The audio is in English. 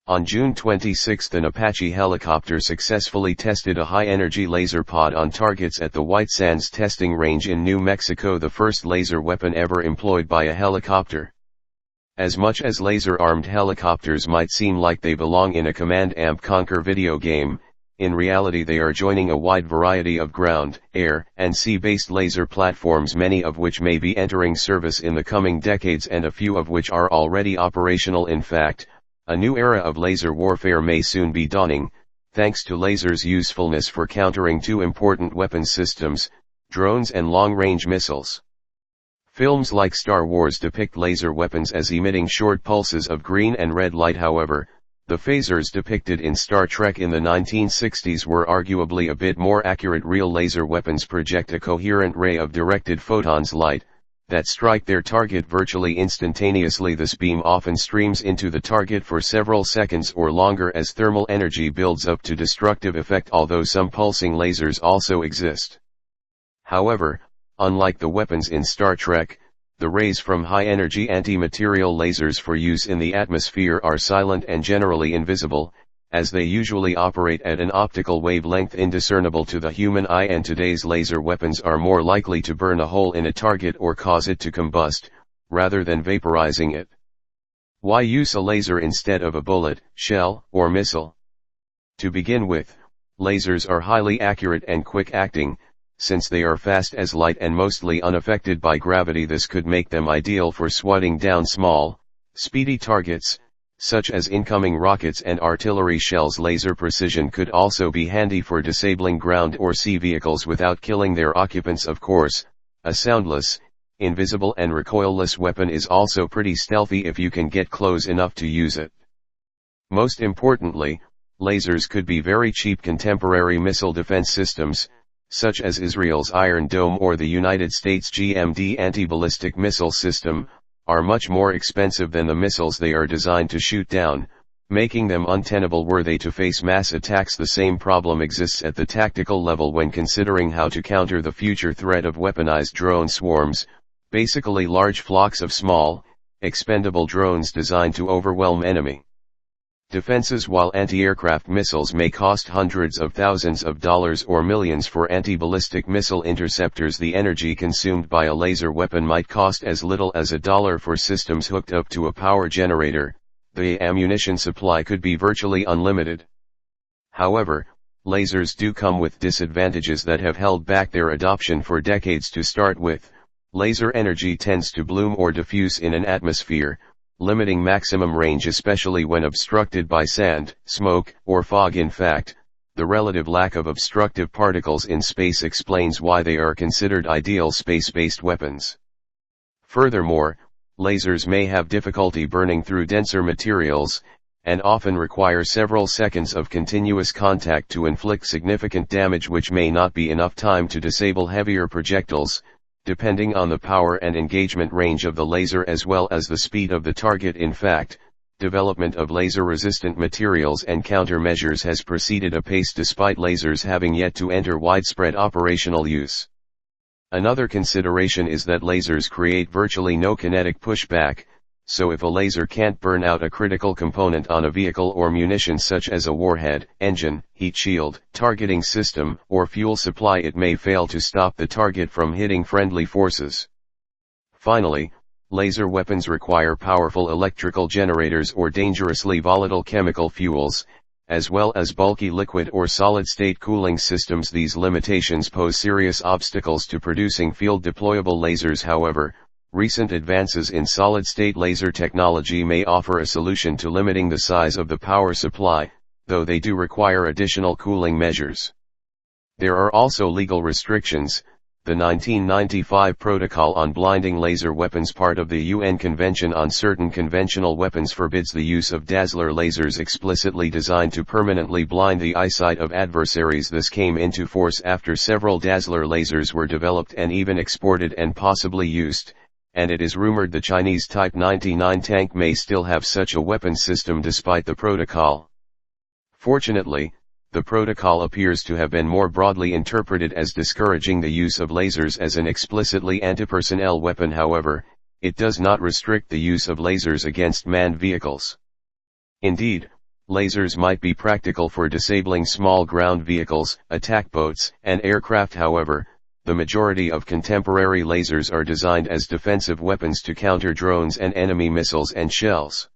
On June 26 an Apache helicopter successfully tested a high-energy laser pod on targets at the White Sands testing range in New Mexico, the first laser weapon ever employed by a helicopter. As much as laser-armed helicopters might seem like they belong in a Command & Conquer video game, in reality they are joining a wide variety of ground, air, and sea-based laser platforms, many of which may be entering service in the coming decades and a few of which are already operational. In fact, a new era of laser warfare may soon be dawning, thanks to lasers' usefulness for countering two important weapons systems, drones and long-range missiles. Films like Star Wars depict laser weapons as emitting short pulses of green and red light. However, the phasers depicted in Star Trek in the 1960s were arguably a bit more accurate. Real laser weapons project a coherent ray of directed photons light that strike their target virtually instantaneously. This beam often streams into the target for several seconds or longer as thermal energy builds up to destructive effect, although some pulsing lasers also exist. However, unlike the weapons in Star Trek, the rays from high-energy anti-material lasers for use in the atmosphere are silent and generally invisible, as they usually operate at an optical wavelength indiscernible to the human eye, and today's laser weapons are more likely to burn a hole in a target or cause it to combust, rather than vaporizing it. Why use a laser instead of a bullet, shell, or missile? To begin with, lasers are highly accurate and quick-acting, since they are fast as light and mostly unaffected by gravity. This could make them ideal for swatting down small, speedy targets, such as incoming rockets and artillery shells. Laser precision could also be handy for disabling ground or sea vehicles without killing their occupants. Of course, a soundless, invisible and recoilless weapon is also pretty stealthy if you can get close enough to use it. Most importantly, lasers could be very cheap. Contemporary missile defense systems, such as Israel's Iron Dome or the United States GMD anti-ballistic missile system, are much more expensive than the missiles they are designed to shoot down, making them untenable were they to face mass attacks. The same problem exists at the tactical level when considering how to counter the future threat of weaponized drone swarms, basically large flocks of small, expendable drones designed to overwhelm enemy defenses. While anti-aircraft missiles may cost hundreds of thousands of dollars or millions for anti-ballistic missile interceptors, the energy consumed by a laser weapon might cost as little as $1 for systems hooked up to a power generator. The ammunition supply could be virtually unlimited. However, lasers do come with disadvantages that have held back their adoption for decades. To start with, laser energy tends to bloom or diffuse in an atmosphere, limiting maximum range especially when obstructed by sand, smoke, or fog. In fact, the relative lack of obstructive particles in space explains why they are considered ideal space-based weapons. Furthermore, lasers may have difficulty burning through denser materials, and often require several seconds of continuous contact to inflict significant damage, which may not be enough time to disable heavier projectiles, depending on the power and engagement range of the laser as well as the speed of the target. In fact, development of laser-resistant materials and countermeasures has proceeded apace despite lasers having yet to enter widespread operational use. Another consideration is that lasers create virtually no kinetic pushback, so if a laser can't burn out a critical component on a vehicle or munition such as a warhead, engine, heat shield, targeting system, or fuel supply, it may fail to stop the target from hitting friendly forces. Finally, laser weapons require powerful electrical generators or dangerously volatile chemical fuels, as well as bulky liquid or solid-state cooling systems. These limitations pose serious obstacles to producing field-deployable lasers. However, recent advances in solid-state laser technology may offer a solution to limiting the size of the power supply, though they do require additional cooling measures. There are also legal restrictions. The 1995 Protocol on Blinding Laser Weapons, part of the UN Convention on Certain Conventional Weapons, forbids the use of dazzler lasers explicitly designed to permanently blind the eyesight of adversaries. This came into force after several dazzler lasers were developed and even exported and possibly used, and it is rumored the Chinese Type 99 tank may still have such a weapon system despite the protocol. Fortunately, the protocol appears to have been more broadly interpreted as discouraging the use of lasers as an explicitly anti-personnel weapon. However, it does not restrict the use of lasers against manned vehicles. Indeed, lasers might be practical for disabling small ground vehicles, attack boats, and aircraft. However, the majority of contemporary lasers are designed as defensive weapons to counter drones and enemy missiles and shells.